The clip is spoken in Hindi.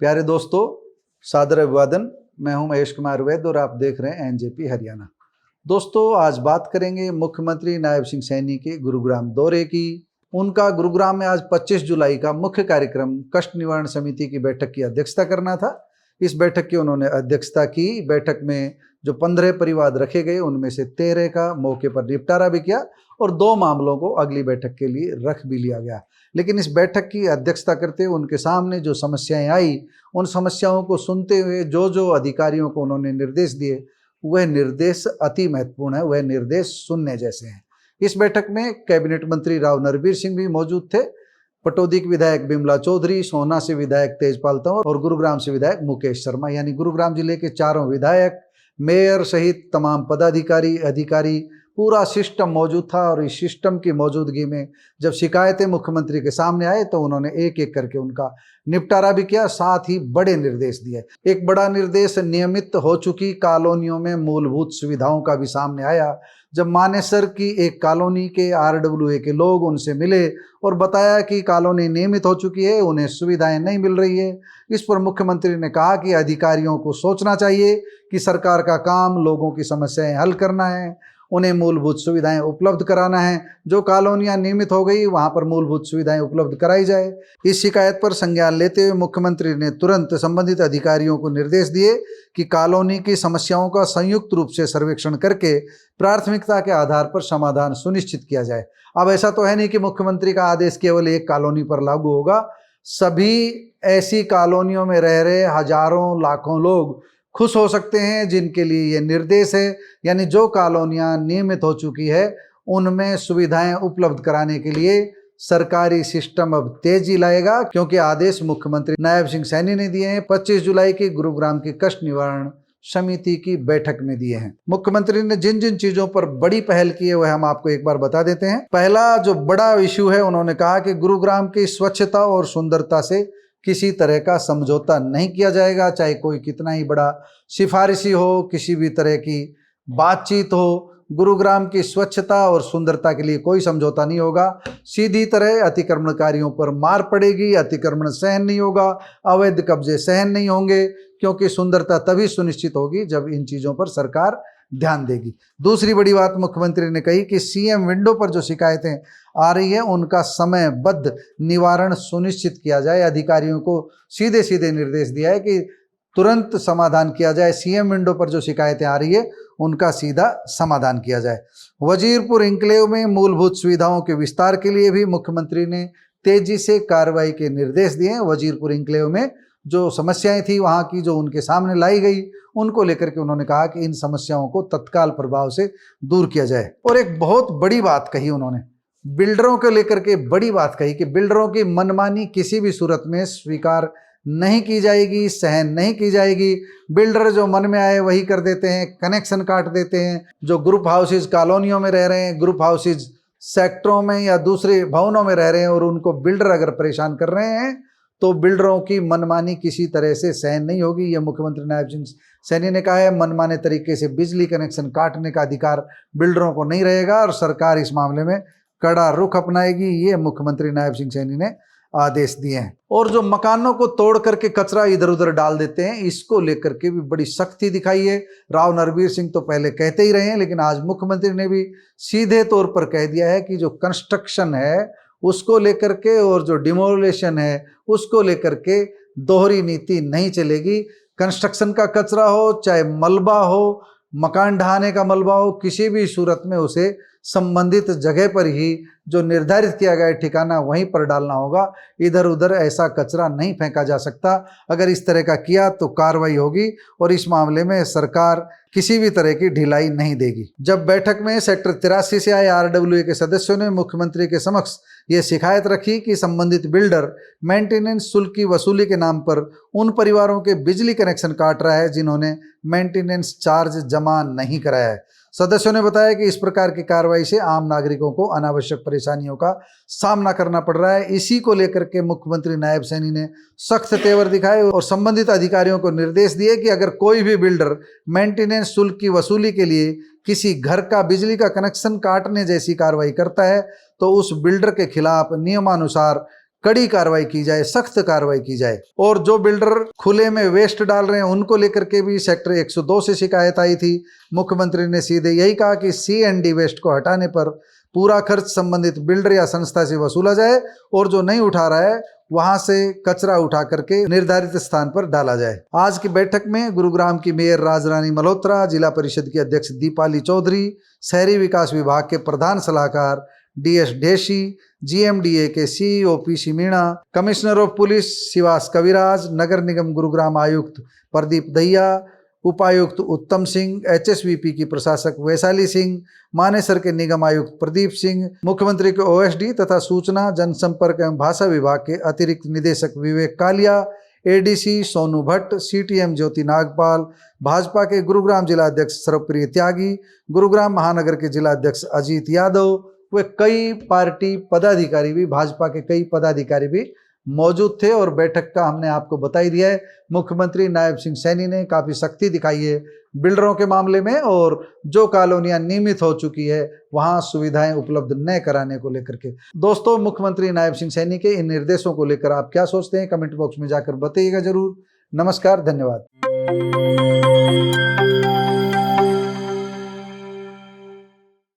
प्यारे दोस्तों, सादर अभिवादन। मैं हूं महेश कुमार वैद्य और आप देख रहे हैं एनजेपी हरियाणा। दोस्तों, आज बात करेंगे मुख्यमंत्री नायब सिंह सैनी के गुरुग्राम दौरे की। उनका गुरुग्राम में आज 25 जुलाई का मुख्य कार्यक्रम कष्ट निवारण समिति की बैठक की अध्यक्षता करना था। इस बैठक की उन्होंने अध्यक्षता की। बैठक में जो 15 परिवाद रखे गए उनमें से 13 का मौके पर निपटारा भी किया और 2 मामलों को अगली बैठक के लिए रख भी लिया गया। लेकिन इस बैठक की अध्यक्षता करते हुए उनके सामने जो समस्याएं आई, उन समस्याओं को सुनते हुए जो अधिकारियों को उन्होंने निर्देश दिए, वह निर्देश अति महत्वपूर्ण है, वह निर्देश सुनने जैसे हैं। इस बैठक में कैबिनेट मंत्री राव नरवीर सिंह भी मौजूद थे, पटौदी के विधायक बिमला चौधरी, सोहना से विधायक तेजपाल तंवर और गुरुग्राम से विधायक मुकेश शर्मा, यानी गुरुग्राम जिले के 4 विधायक, मेयर सहित तमाम पदाधिकारी, अधिकारी, पूरा सिस्टम मौजूद था। और इस सिस्टम की मौजूदगी में जब शिकायतें मुख्यमंत्री के सामने आए तो उन्होंने एक एक करके उनका निपटारा भी किया, साथ ही बड़े निर्देश दिए। एक बड़ा निर्देश नियमित हो चुकी कॉलोनियों में मूलभूत सुविधाओं का भी सामने आया। जब मानेसर की एक कॉलोनी के आरडब्ल्यूए के लोग उनसे मिले और बताया कि कॉलोनी नियमित हो चुकी है, उन्हें सुविधाएं नहीं मिल रही है। इस पर मुख्यमंत्री ने कहा कि अधिकारियों को सोचना चाहिए कि सरकार का काम लोगों की समस्याएं हल करना है, उन्हें मूलभूत सुविधाएं उपलब्ध कराना है। जो कॉलोनियां नियमित हो गई वहां पर मूलभूत सुविधाएं उपलब्ध कराई जाए। इस शिकायत पर संज्ञान लेते हुए मुख्यमंत्री ने तुरंत संबंधित अधिकारियों को निर्देश दिए कि कॉलोनी की समस्याओं का संयुक्त रूप से सर्वेक्षण करके प्राथमिकता के आधार पर समाधान सुनिश्चित किया जाए। अब ऐसा तो है नहीं कि मुख्यमंत्री का आदेश केवल एक कॉलोनी पर लागू होगा। सभी ऐसी कॉलोनियों में रह रहे हजारों लाखों लोग खुश हो सकते हैं जिनके लिए ये निर्देश है। यानी जो कॉलोनियां नियमित हो चुकी है उनमें सुविधाएं उपलब्ध कराने के लिए सरकारी सिस्टम अब तेजी लाएगा, क्योंकि आदेश मुख्यमंत्री नायब सिंह सैनी ने दिए हैं। 25 जुलाई की गुरुग्राम की कष्ट निवारण समिति की बैठक में दिए हैं। मुख्यमंत्री ने जिन जिन चीजों पर बड़ी पहल की है वह हम आपको एक बार बता देते हैं। पहला जो बड़ा इश्यू है, उन्होंने कहा कि गुरुग्राम की स्वच्छता और सुंदरता से किसी तरह का समझौता नहीं किया जाएगा, चाहे कोई कितना ही बड़ा सिफारिशी हो, किसी भी तरह की बातचीत हो। गुरुग्राम की स्वच्छता और सुंदरता के लिए कोई समझौता नहीं होगा। सीधी तरह अतिक्रमणकारियों पर मार पड़ेगी, अतिक्रमण सहन नहीं होगा, अवैध कब्जे सहन नहीं होंगे, क्योंकि सुंदरता तभी सुनिश्चित होगी जब इन चीज़ों पर सरकार ध्यान देगी। दूसरी बड़ी बात मुख्यमंत्री ने कही कि सीएम विंडो पर जो शिकायतें आ रही है उनका समयबद्ध निवारण सुनिश्चित किया जाए। अधिकारियों को सीधे सीधे निर्देश दिया है कि तुरंत समाधान किया जाए। सीएम विंडो पर जो शिकायतें आ रही है उनका सीधा समाधान किया जाए। वजीरपुर इंक्लेव में मूलभूत सुविधाओं के विस्तार के लिए भी मुख्यमंत्री ने तेजी से कार्रवाई के निर्देश दिए। वजीरपुर इंक्लेव में जो समस्याएं थी वहां की, जो उनके सामने लाई गई, उनको लेकर के उन्होंने कहा कि इन समस्याओं को तत्काल प्रभाव से दूर किया जाए। और एक बहुत बड़ी बात कही उन्होंने, बिल्डरों को लेकर के बड़ी बात कही कि बिल्डरों की मनमानी किसी भी सूरत में स्वीकार नहीं की जाएगी, सहन नहीं की जाएगी। बिल्डर जो मन में आए वही कर देते हैं, कनेक्शन काट देते हैं। जो ग्रुप हाउसेज कॉलोनियों में रह रहे हैं, ग्रुप हाउसेज सेक्टरों में या दूसरे भवनों में रह रहे हैं और उनको बिल्डर अगर परेशान कर रहे हैं तो बिल्डरों की मनमानी किसी तरह से सहन नहीं होगी। यह मुख्यमंत्री नायब सिंह सैनी ने कहा है। मनमाने तरीके से बिजली कनेक्शन काटने का अधिकार बिल्डरों को नहीं रहेगा और सरकार इस मामले में कड़ा रुख अपनाएगी। ये मुख्यमंत्री नायब सिंह सैनी ने आदेश दिए हैं। और जो मकानों को तोड़ करके कचरा इधर उधर डाल देते हैं, इसको लेकर के भी बड़ी सख्ती दिखाई है। राव नरवीर सिंह तो पहले कहते ही रहे हैं, लेकिन आज मुख्यमंत्री ने भी सीधे तौर पर कह दिया है कि जो कंस्ट्रक्शन है उसको लेकर के और जो डिमोलेशन है उसको लेकर के दोहरी नीति नहीं चलेगी। कंस्ट्रक्शन का कचरा हो, चाहे मलबा हो, मकान ढहाने का मलबा हो, किसी भी सूरत में उसे संबंधित जगह पर ही जो निर्धारित किया गया ठिकाना वहीं पर डालना होगा। इधर उधर ऐसा कचरा नहीं फेंका जा सकता। अगर इस तरह का किया तो कार्रवाई होगी और इस मामले में सरकार किसी भी तरह की ढिलाई नहीं देगी। जब बैठक में सेक्टर 83 से आए आरडब्ल्यूए के सदस्यों ने मुख्यमंत्री के समक्ष ये शिकायत रखी कि संबंधित बिल्डर मेंटेनेंस शुल्क की वसूली के नाम पर उन परिवारों के बिजली कनेक्शन काट रहा है जिन्होंने मेंटेनेंस चार्ज जमा नहीं कराया है। सदस्यों ने बताया कि इस प्रकार की कार्रवाई से आम नागरिकों को अनावश्यक परेशानियों का सामना करना पड़ रहा है। इसी को लेकर के मुख्यमंत्री नायब सैनी ने सख्त तेवर दिखाए और संबंधित अधिकारियों को निर्देश दिए कि अगर कोई भी बिल्डर मेंटेनेंस शुल्क की वसूली के लिए किसी घर का बिजली का कनेक्शन काटने जैसी कार्रवाई करता है तो उस बिल्डर के खिलाफ नियमानुसार कड़ी कार्रवाई की जाए, सख्त कार्रवाई की जाए। और जो बिल्डर खुले में वेस्ट डाल रहे हैं उनको लेकर के भी सेक्टर 102 से शिकायत आई थी। मुख्यमंत्री ने सीधे यही कहा कि C&D वेस्ट को हटाने पर पूरा खर्च संबंधित बिल्डर या संस्था से वसूला जाए और जो नहीं उठा रहा है वहां से कचरा उठा करके निर्धारित स्थान पर डाला जाए। आज की बैठक में गुरुग्राम की मेयर राजरानी मल्होत्रा, जिला परिषद की अध्यक्ष दीपाली चौधरी, शहरी विकास विभाग के प्रधान सलाहकार DS ढेसी, GMDA के CEO PC Meena, commissioner of police Shivas Kaviraj, नगर निगम गुरुग्राम आयुक्त प्रदीप दहिया, उपायुक्त उत्तम सिंह, HSVP की प्रशासक वैशाली सिंह, मानेसर के निगम आयुक्त प्रदीप सिंह, मुख्यमंत्री के OSD तथा सूचना जनसंपर्क एवं भाषा विभाग के अतिरिक्त निदेशक विवेक कालिया, ADC सोनू भट्ट, CTM ज्योति नागपाल, भाजपा के गुरुग्राम जिला अध्यक्ष सर्वप्रिय त्यागी, गुरुग्राम महानगर के जिला अध्यक्ष अजीत यादव, वे कई पार्टी पदाधिकारी भी, भाजपा के कई पदाधिकारी भी मौजूद थे। और बैठक का हमने आपको बता ही दिया है। मुख्यमंत्री नायब सिंह सैनी ने काफ़ी सख्ती दिखाई है बिल्डरों के मामले में, और जो कॉलोनियां नियमित हो चुकी है वहां सुविधाएं उपलब्ध न कराने को लेकर के। दोस्तों, मुख्यमंत्री नायब सिंह सैनी के इन निर्देशों को लेकर आप क्या सोचते हैं, कमेंट बॉक्स में जाकर बताइएगा जरूर। नमस्कार, धन्यवाद।